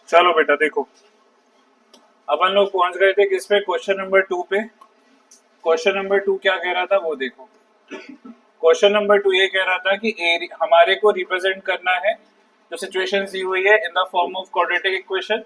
चलो बेटा देखो, अपन लोग पहुंच गए थे किस पे, क्वेश्चन नंबर 2 पे। क्वेश्चन नंबर 2 क्या कह रहा था वो देखो। क्वेश्चन नंबर 2 ये कह रहा था कि हमारे को रिप्रेजेंट करना है जो सिचुएशन दी हुई है in the form of quadratic equation.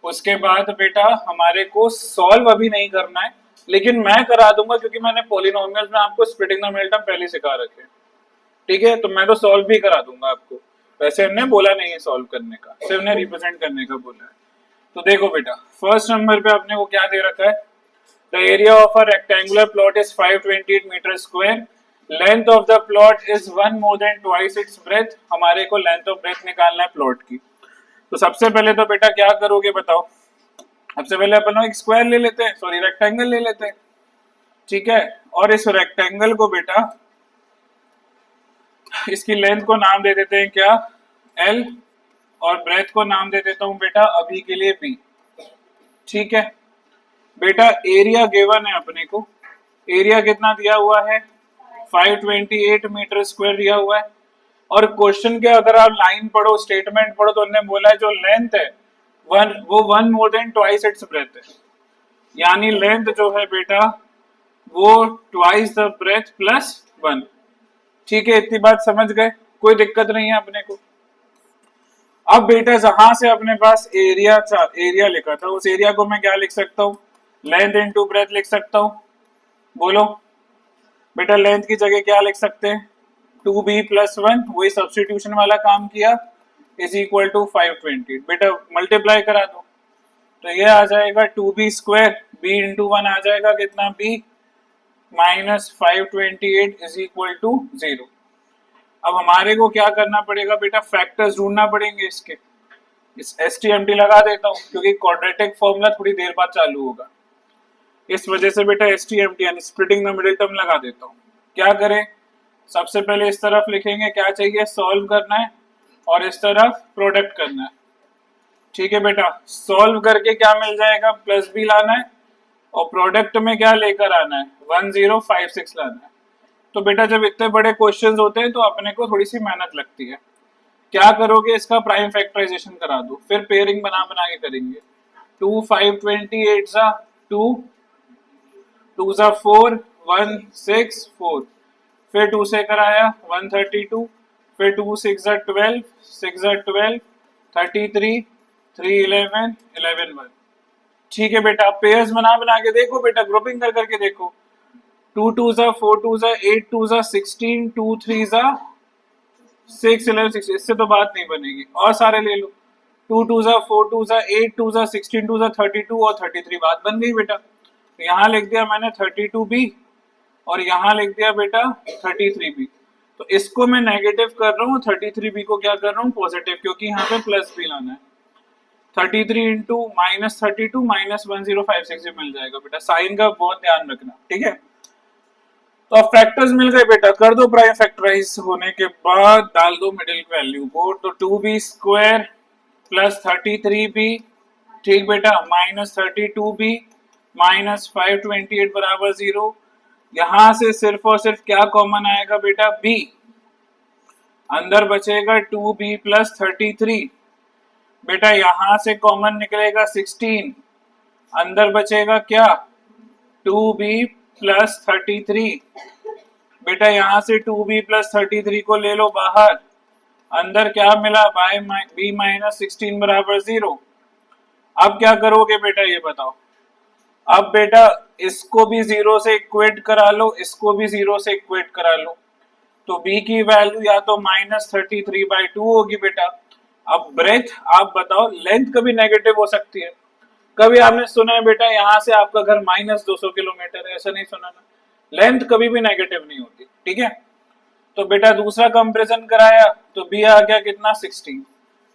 उसके बाद बेटा हमारे को सॉल्व अभी नहीं करना है, लेकिन मैं करा दूंगा क्योंकि मैंने पॉलिनोमियल्स में आपको स्प्लिटिंग द मिडल टर्म पहले सिखा रखे हैं। ठीक है, तो मैं तो सॉल्व भी करा दूंगा आपको। वैसे हमने बोला नहीं है सॉल्व करने का, सिर्फ ने रिप्रेजेंट करने का बोला है। तो देखो बेटा, फर्स्ट नंबर पे अपने को क्या दे रखा है, the area of a rectangular plot is 528 metre square, length of the plot is 1 more than twice its breadth. हमारे को लेंथ ऑफ ब्रेथ निकालना है प्लॉट की। तो सबसे पहले तो बेटा क्या करोगे बताओ, सबसे पहले अपन लोग एक स्क्वायर ले लेते हैं, सॉरी रेक्टेंगल ले लेते हैं। ठीक है, और इस रेक्टेंगल को बेटा, इसकी लेंथ को नाम दे देते हैं क्या, एल, और ब्रेथ को नाम दे देता हूं बेटा अभी के लिए बी। ठीक है बेटा, एरिया गिवन है अपने को, एरिया कितना दिया हुआ है, 528 मीटर स्क्वायर दिया हुआ है। और क्वेश्चन के अगर आप लाइन पढ़ो, स्टेटमेंट पढ़ो, तो उन्होंने बोला है जो लेंथ है वो 1 more than twice its breath है, यानी लेंथ जो है बेटा वो ट्वाइस द ब्रेथ प्लस 1। ठीक है, इतनी बात समझ गए, कोई दिक्कत नहीं है अपने को। अब बेटा जहां से अपने पास एरिया लिखा था, उस एरिया को मैं क्या लिख सकता हूँ, लेंथ इनटू ब्रेथ लिख सकता हूँ। बोलो बेटा, लेंथ की जगह क्या लिख सकते हैं, 2b+1, वही सब्सटीट्यूशन वाला काम किया, इज इक्वल टू 520। बेटा मल्टीप्लाई करा दो, तो ये आ जाएगा 2b², b इंटू 1 आ जाएगा कितना, b minus 528 is equal to 0। अब हमारे को क्या करना पड़ेगा बेटा, फैक्टर्स ढूंढना पड़ेंगे इसके। इस STMT लगा देता हूँ क्योंकि क्वाड्रेटिक फॉर्मूला थोड़ी देर बाद चालू होगा, इस वजह से बेटा STMT यानी स्प्लिटिंग द मिडिल टर्म लगा देता हूँ। क्या करें, सबसे पहले इस तरफ लिखेंगे क्या चाहिए, सॉल्व करना है, और इस तरफ प्रोडक्ट करना है। ठीक है बेटा, सॉल्व करके क्या मिल जाएगा, प्लस बी लाना है, और प्रोडक्ट में क्या लेकर आना है, 1056 लाना है। तो बेटा जब इतने बड़े क्वेश्चंस होते हैं तो अपने को थोड़ी सी मेहनत लगती है। क्या करोगे, इसका प्राइम फैक्टराइजेशन करा दो, फिर पेयरिंग बना बना के करेंगे। 2 528 सा 2, 2 सा 4, 1 6 4, फिर 2 से कराया 132, फिर 2 6 सा 12, 6 सा 12, 33, 3 11, 11 1। ठीक है बेटा, पेयर्स बना बना के देखो बेटा, ग्रुपिंग कर करके देखो। 2 2 सा 4 2 सा 8 2 सा 16, 2 3 सा 6 11 6, इससे तो बात नहीं बनेगी, और सारे ले लो। 2 2 सा 4 2 सा 8 2 सा 16 2 सा 32 और 33, बात बन गई बेटा। तो यहाँ लिख दिया मैंने 32b, और यहाँ लिख दिया बेटा 33b। तो इसको मैं नेगेटिव कर रहा हूँ, 33b को क्या कर रहा हूँ, पॉजिटिव, क्योंकि यहाँ पे प्लस b लाना है। 33 इंटू -32 माइनस 1056 मिल जाएगा बेटा, साइन का बहुत ध्यान रखना, ठीक है। तो अब फैक्टर्स मिल गए बेटा, कर दो प्राइम फैक्टराइज होने के बाद डाल दो मिडिल वैल्यू को, तो 2b² प्लस 33b, ठीक बेटा, माइनस 32b माइनस 528 बराबर 0। यहां से सिर्फ और सिर्फ क्या कॉमन आएगा बेटा, b, अंदर बचेगा 2b प्लस 33। बेटा यहां से कॉमन निकलेगा 16, अंदर बचेगा क्या, 2b प्लस 33। बेटा यहां से 2b प्लस 33 को ले लो बाहर, अंदर क्या मिला, b माइनस 16 बराबर 0। अब क्या करोगे बेटा ये बताओ, अब बेटा इसको भी 0 से इक्वेट करा लो, इसको भी 0 से इक्वेट करा लो, तो b की वैल्यू या तो -33/2 होगी बेटा। अब ब्रेथ आप बताओ, लेंथ कभी नेगेटिव हो सकती है, कभी आपने सुना है बेटा यहाँ से आपका घर -200 किलोमीटर है, ऐसा नहीं सुना ना, लेंथ कभी भी नेगेटिव नहीं होती, ठीक है। तो बेटा दूसरा कंपैरिजन कराया तो b आ गया कितना, 16।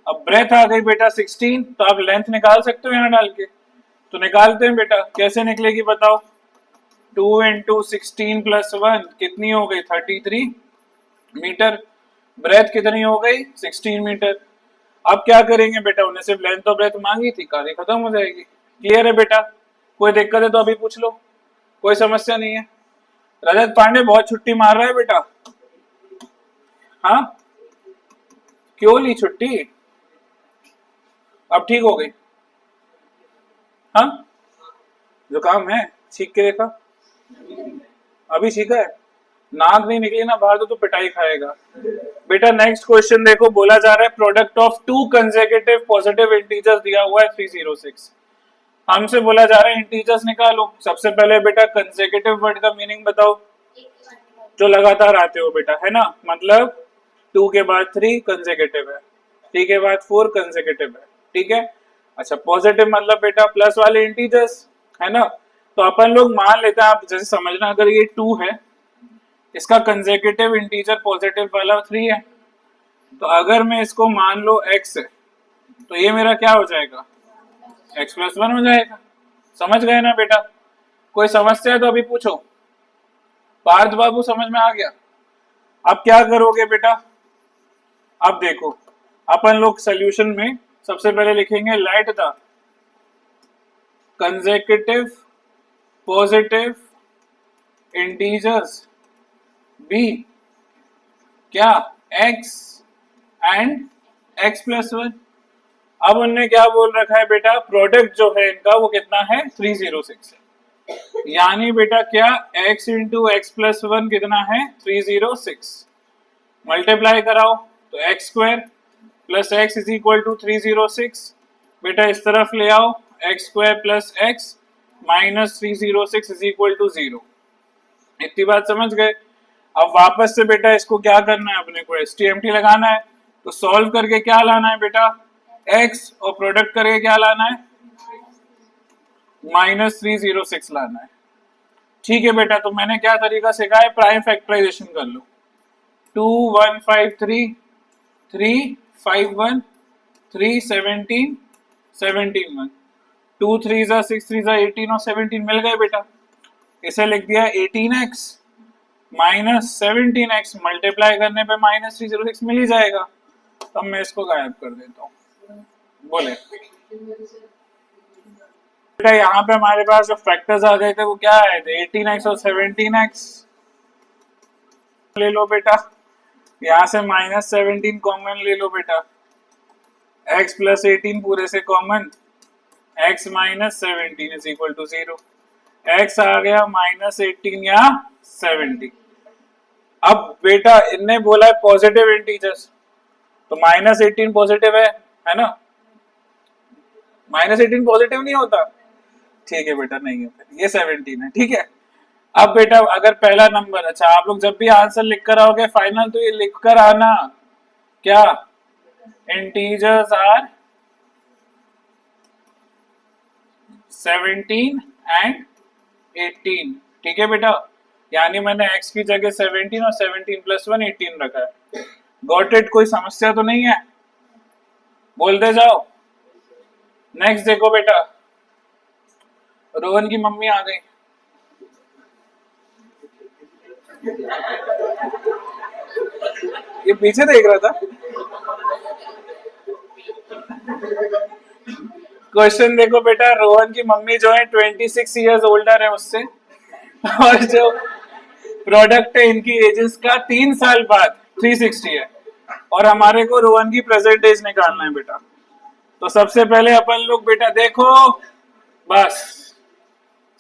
अब ब्रेथ आ गई बेटा 16, तो आप लेंथ निकाल सकते हो यहाँ डाल के, तो निकालते हैं बेटा, कैसे निकलेगी बताओ, 2 इंटू 16 प्लस 1 कितनी हो गई, 33 मीटर, ब्रेथ कितनी हो गई, 16 मीटर। अब क्या करेंगे बेटा, उन्हें सिर्फ लेंथ और ब्रेथ मांगी थी, कहानी खत्म हो जाएगी। क्लियर है बेटा, कोई दिक्कत है तो अभी पूछ लो, कोई समस्या नहीं है। रजत पांडे बहुत छुट्टी मार रहा है बेटा, हाँ क्यों ली छुट्टी, अब ठीक हो गई? हाँ, जुकाम है? छींक के देखा? अभी छींका है? नाक नहीं निकली ना बाहर तो पिटाई खाएगा। बेटा नेक्स्ट क्वेश्चन देखो, बोला जा रहा है product of to consecutive positive integers दिया हुआ है 306। हमसे बोला जा रहा है इंटीजर्स निकालो। सबसे पहले बेटा कंसेक्यूटिव वर्ड का मीनिंग बताओ, जो लगातार आते हो बेटा, है ना? मतलब 2 के बाद 3 कंसेक्यूटिव है, 3 के बाद 4 कंसेक्यूटिव है, ठीक है। अच्छा, पॉजिटिव मतलब बेटा प्लस वाले इंटीजर्स, है ना? तो अपन लोग मान लेते हैं, आप जैसे समझना, अगर ये 2 है, इसका कंसेक्यूटिव इंटीजर पॉजिटिव वाला 3 है, तो अगर मैं इसको मान लो x है, तो ये मेरा क्या हो जाएगा? x+1 हो जाएगा। समझ गए ना बेटा? कोई समस्या है तो अभी पूछो। पार्थ बाबू समझ में आ गया? अब क्या करोगे बेटा? अब देखो, अपन लोग सॉल्यूशन में सबसे पहले लिखेंगे let the consecutive positive integers be क्या? x and x+1। अब उनने क्या बोल रखा है बेटा? प्रोडक्ट जो है इनका वो कितना है? 306 है। यानी बेटा क्या? x इंटू x+1 कितना है? 306। मल्टीप्लाई कराओ तो x² plus x is equal to 306। बेटा इस तरफ ले आओ, x² plus x minus 306 is equal to 0। इतनी बात समझ गए? अब वापस से बेटा इसको क्या करना है? अपने को STMT लगाना है। तो सॉल्व करके क्या लाना है बेटा? x, और प्रोडक्ट करके क्या लाना है? माइनस 306 लाना है। ठीक है बेटा, तो मैंने क्या तरीका सिखाया? प्राइम फैक्टराइजेशन कर लो। 2 1 5 3 3 5 1 3 17 17 1 2 3 6 3 18 और 17 मिल गए बेटा। इसे लिख दिया 18x माइनस 17x, मल्टीप्लाई करने पे माइनस 306 मिल ही जाएगा। तो मैं इसको गायब कर देता हूँ। बोले बेटा यहाँ पे हमारे पास जो फैक्टर्स आ गए थे वो क्या आए थे? 18x और 17x। ले लो बेटा, यहाँ से माइनस 17 कॉमन ले लो बेटा, x प्लस 18 पूरे से कॉमन, x minus 17 is equal to 0। x आ गया माइनस 18 या 70। अब बेटा इनने बोला है पॉजिटिव इंटीजर्स, तो माइनस 18 पॉजिटिव है ना? माइनस 18 पॉजिटिव नहीं होता? ठीक है बेटा, नहीं है, ये 17 है, ठीक है। अब बेटा अगर पहला नंबर, अच्छा आप लोग जब भी आंसर लिख कर आओगे फाइनल, तो ये लिख कर आना क्या? इंटीजर्स आर 17 एंड 18, ठीक है बेटा। यानी मैंने x की जगह 17 और 17 प्लस 1 18 रखा है। Got it? कोई समस्या तो नहीं है? बोलते जाओ। नेक्स्ट देखो बेटा, रोहन की मम्मी आ गई। ये पीछे देख रहा था। क्वेश्चन देखो बेटा, रोहन की मम्मी जो है 26 इयर्स ओल्डर है उससे, और जो प्रोडक्ट है इनकी एजेस का 3 साल बाद 360 है, और हमारे को रोहन की प्रेजेंट एज निकालना है बेटा। तो सबसे पहले अपन लोग बेटा देखो, बस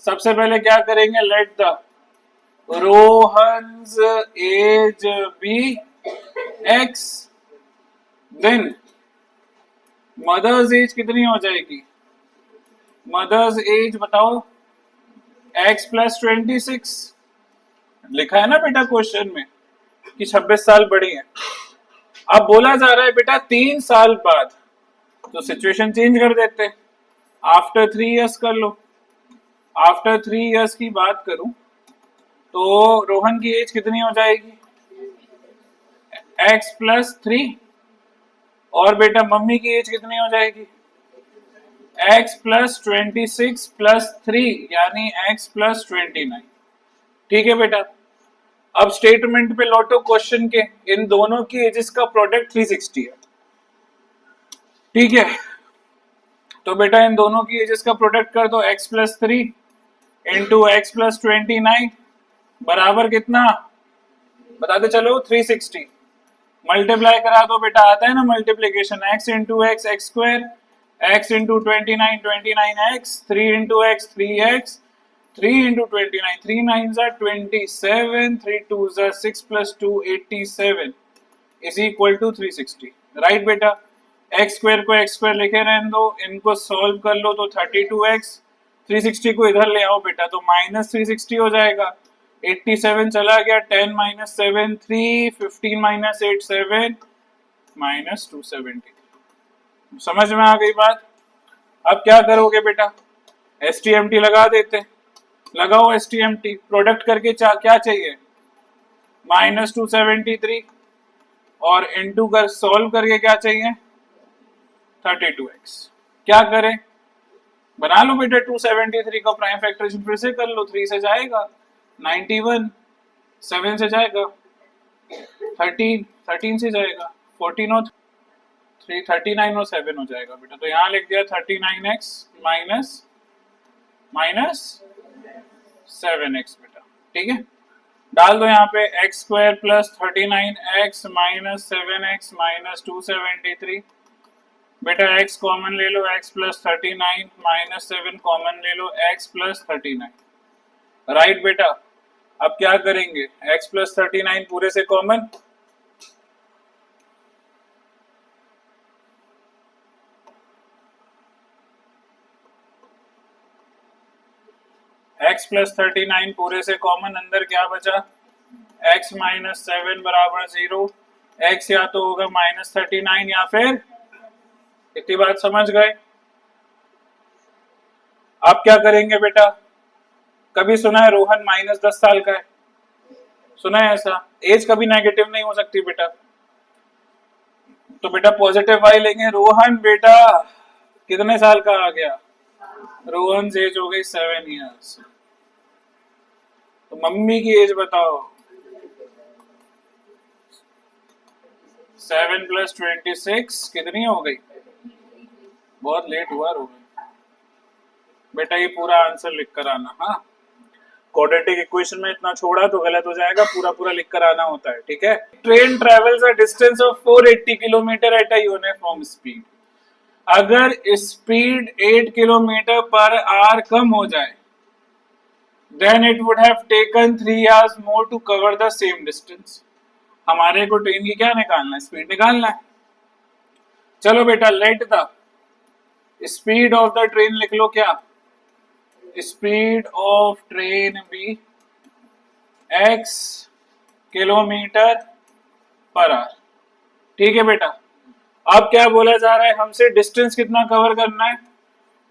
सबसे पहले क्या करेंगे? Let the Rohan's age be x, then mother's age कितनी हो जाएगी? मदर्स एज बताओ, x प्लस 26। लिखा है ना बेटा क्वेश्चन में कि 26 साल बड़ी है। अब बोला जा रहा है बेटा 3 साल बाद, तो सिचुएशन चेंज कर देते, आफ्टर 3 इयर्स कर लो। आफ्टर 3 इयर्स की बात करूं तो रोहन की एज कितनी हो जाएगी? x प्लस 3, और बेटा मम्मी की एज कितनी हो जाएगी? x प्लस 26 प्लस 3 यानी x प्लस 29, ठीक है बेटा। अब स्टेटमेंट पे लौटो क्वेश्चन के, इन दोनों की एजेस का प्रोडक्ट 360 है, ठीक है। तो बेटा इन दोनों की एजेस का प्रोडक्ट कर दो, x plus 3 into x plus 29 बराबर कितना? बताते चलो 360। मल्टीप्लाई करा दो बेटा, आता है ना multiplication, x into x x square, x into 29 29x, 3 into x 3x, 3 into 29, 3 nines are 27, 3 twos are 6 plus 2 87 is equal to 360. Right बेटा, x स्क्वायर को x स्क्वायर लिखे रहने दो, इनको सॉल्व कर लो तो 32x, 360 को इधर ले आओ बेटा तो माइनस 360 हो जाएगा, 87 चला गया, 10 माइनस 7 3, 15 माइनस 8 7, माइनस 270। समझ में आ गई बात? अब क्या करोगे बेटा, STMT लगा देते, लगाओ STMT, प्रोडक्ट करके क्या चाहिए, माइनस 273 और इनटू कर सॉल्व करके क्या चाहिए 32x। क्या करें, बना लो बेटा 273 का प्राइम फैक्टराइजेशन फिर से कर लो, 3 से जाएगा 91, 7 से जाएगा 13, 13 से जाएगा 14 और 3, 39 और 7 हो जाएगा बेटा। तो यहाँ लिख दिया 39x माइनस माइनस 7x बेटा, ठीक है। डाल दो यहाँ पे x square plus 39x minus 7x minus 273 बेटा, x कॉमन ले लो, x प्लस 39 माइनस 7 कॉमन ले लो, x प्लस 39। राइट बेटा, अब क्या करेंगे, x प्लस 39 पूरे से कॉमन, x प्लस 39 पूरे से कॉमन, अंदर क्या बचा, x माइनस 7 बराबर 0, x या तो होगा माइनस 39 या फिर, इतनी बात समझ गए। अब क्या करेंगे बेटा, कभी सुना है रोहन माइनस 10 साल का है, सुना है ऐसा? एज कभी नेगेटिव नहीं हो सकती बेटा, तो बेटा पॉजिटिव वाई लेंगे। रोहन बेटा कितने साल का आ गया, रोहन एज हो गई 7 ईयर्स, तो मम्मी की एज बताओ, 7 प्लस 26 कितनी हो गई, बहुत लेट हुआ रोहन बेटा, ये पूरा आंसर लिख कर आना। हाँ, क्वाड्रेटिक इक्वेशन में इतना छोड़ा तो गलत हो जाएगा, पूरा पूरा लिख कर आना होता है, ठीक है। Train travels a distance of 480 kilometre at a uniform speed, अगर स्पीड 8 किलोमीटर पर आवर कम हो जाए, then it would have taken 3 hours more to cover the same distance। हमारे को ट्रेन की क्या निकालना है, स्पीड निकालना है। चलो बेटा, let the speed of the train लिख लो, क्या speed of train be x kilometre per hour, ठीक है बेटा। अब क्या बोला जा रहा है हमसे, डिस्टेंस कितना कवर करना है,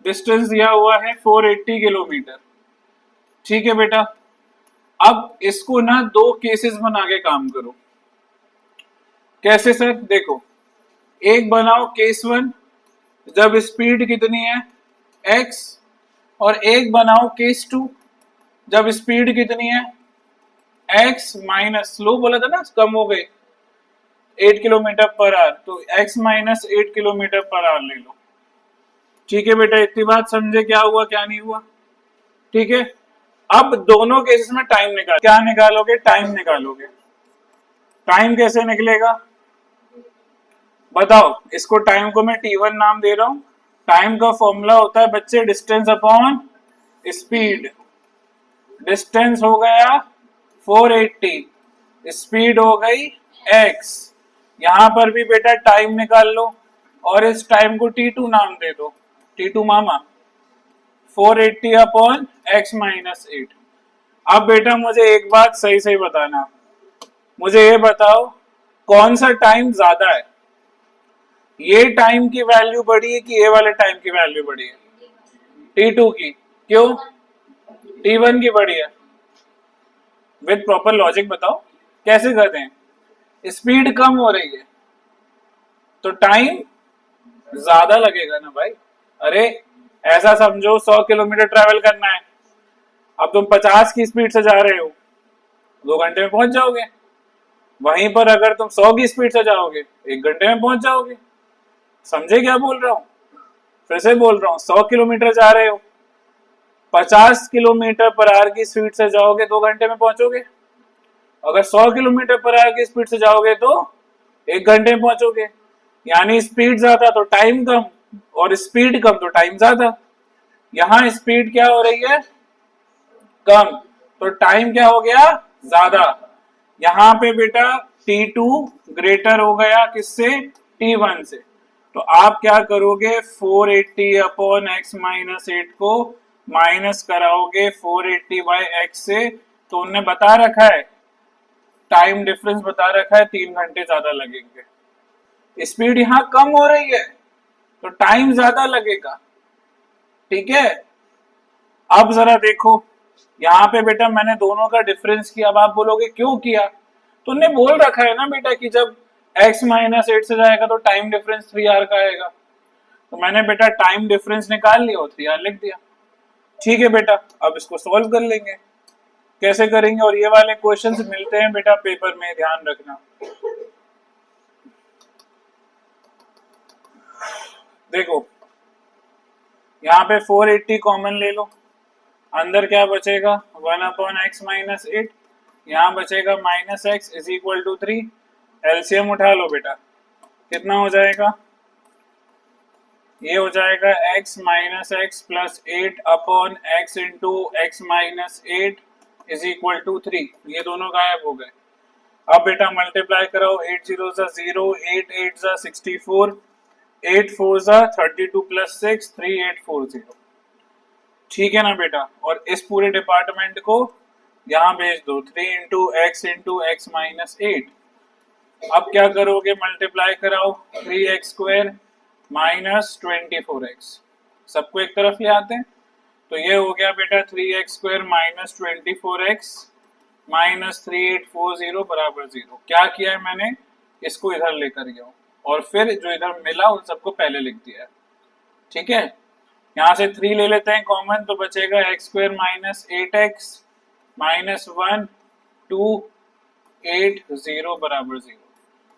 डिस्टेंस दिया हुआ है 480 किलोमीटर, ठीक है बेटा। अब इसको ना दो केसेस बना के काम करो। कैसे सर, देखो, एक बनाओ केस 1 जब स्पीड कितनी है x, और एक बनाओ केस 2 जब स्पीड कितनी है x माइनस, स्लो बोला था ना, कम हो गई 8 किलोमीटर पर आवर, तो x minus 8 kilometre per our ले लो, ठीक है बेटा। इतनी बात समझे, क्या हुआ क्या नहीं हुआ, ठीक है। अब दोनों केसेस में टाइम निकाल, क्या निकालोगे, टाइम निकालोगे। टाइम कैसे निकलेगा बताओ, इसको टाइम को मैं t1 नाम दे रहा हूं। टाइम का फॉर्मूला होता है बच्चे डिस्टेंस अपॉन स्पीड, डिस्टेंस हो गया 480, स्पीड हो गई x, यहां पर भी बेटा टाइम निकाल लो और इस टाइम को t2 नाम दे दो, t2 मामा, 480 अपॉन x माइनस 8। अब बेटा मुझे एक बात सही सही बताना, मुझे ये बताओ कौन सा टाइम ज्यादा है, ये टाइम की वैल्यू बढ़ी है कि ये वाले टाइम की वैल्यू बढ़ी है, t2 की, क्यों, t1 की बढ़ी है। विद प्रॉपर लॉजिक बताओ कैसे करते हैं, स्पीड कम हो रही है तो टाइम ज्यादा लगेगा ना भाई। अरे ऐसा समझो 100 किलोमीटर ट्रेवल करना है, अब तुम 50 की स्पीड से जा रहे हो, 2 घंटे में पहुंच जाओगे। वहीं पर अगर तुम 100 की स्पीड से जाओगे 1 घंटे में पहुंच जाओगे। समझे क्या बोल रहा हूं, फिर से बोल रहा हूं, 100 किलोमीटर जा रहे हो, 50 किलोमीटर पर आवर की स्पीड से जाओगे 2 घंटे में पहुंचोगे। अगर 100 किलोमीटर पर आवर की स्पीड से जाओगे तो 1 घंटे में पहुंचोगे। यानी स्पीड ज्यादा तो टाइम कम, और स्पीड कम तो टाइम ज्यादा। यहाँ स्पीड क्या हो रही है, कम, तो टाइम क्या हो गया, ज्यादा। यहाँ पे बेटा T2 ग्रेटर हो गया किससे, T1 से। तो आप क्या करोगे, 480 अपॉन एक्स माइनस 8 को माइनस कराओगे 480 बाई एक्स से। तो उनने बता रखा है, टाइम डिफरेंस बता रखा है, 3 घंटे ज्यादा लगेंगे। स्पीड यहाँ कम हो रही है तो टाइम ज्यादा लगेगा, ठीक है। अब जरा देखो, यहाँ पे बेटा मैंने दोनों का डिफरेंस किया। अब आप बोलोगे क्यों किया, तो उन्होंने बोल रखा है ना बेटा कि जब x माइनस 8 से जाएगा तो टाइम डिफरेंस 3r का आएगा। तो मैंने बेटा टाइम डिफरेंस निकाल लिया और 3r लिख दिया। ठीक है बेटा, अब इसको सॉल्व कर लेंगे। कैसे करेंगे, और ये वाले क्वेश्चंस मिलते हैं बेटा पेपर में, ध्यान रखना। देखो यहाँ पे 480 कॉमन ले लो, अंदर क्या बचेगा, 1 अपॉन एक्स माइनस 8, यहाँ बचेगा minus x is equal to 3। LCM उठा लो बेटा, कितना हो जाएगा, ये हो जाएगा x minus x plus 8 upon x into x minus 8 is equal to 3। ये दोनों गायब हो गए। अब बेटा मल्टीप्लाई कराओ, 8 जीरो जा 0, 8 8 जा 64, 8 4 जा 32 प्लस 6 3840। ठीक है ना बेटा, और इस पूरे डिपार्टमेंट को यहाँ भेज दो, 3 इंटू एक्स माइनस 8। अब क्या करोगे, मल्टीप्लाई कराओ, 3x स्क्वायर माइनस 24x, सबको एक तरफ ले आते हैं। तो ये हो गया बेटा 3x square minus 24x minus 3840 बराबर 0। क्या किया है मैंने, इसको इधर लेकर गया हूँ और फिर जो इधर मिला उन सबको पहले लिख दिया है। ठीक है, यहाँ से 3 ले लेते हैं कॉमन, तो बचेगा x square minus 8x minus 1 2 8 0 बराबर 0।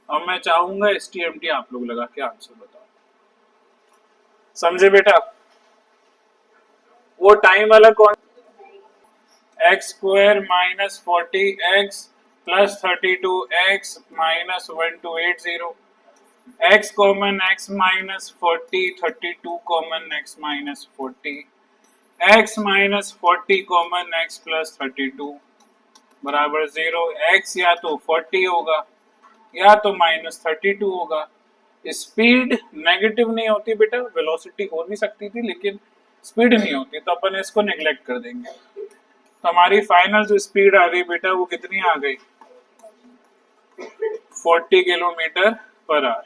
अब मैं चाहूंगा STMT आप लोग लगा के आंसर बताओ। समझे बेटा, वो टाइम वाला कौन, x square minus 40x plus 32x minus 1280, x common x minus 40, 32 common x minus 40, x minus 40 common x plus 32 बराबर 0। x या तो 40 होगा या तो माइनस 32 होगा। स्पीड नेगेटिव नहीं होती बेटा, वेलोसिटी हो भी सकती थी लेकिन स्पीड नहीं होती, तो अपन इसको नेग्लेक्ट कर देंगे। तो हमारी फाइनल जो स्पीड आ गई बेटा वो कितनी आ गई, 40 किलोमीटर पर आवर।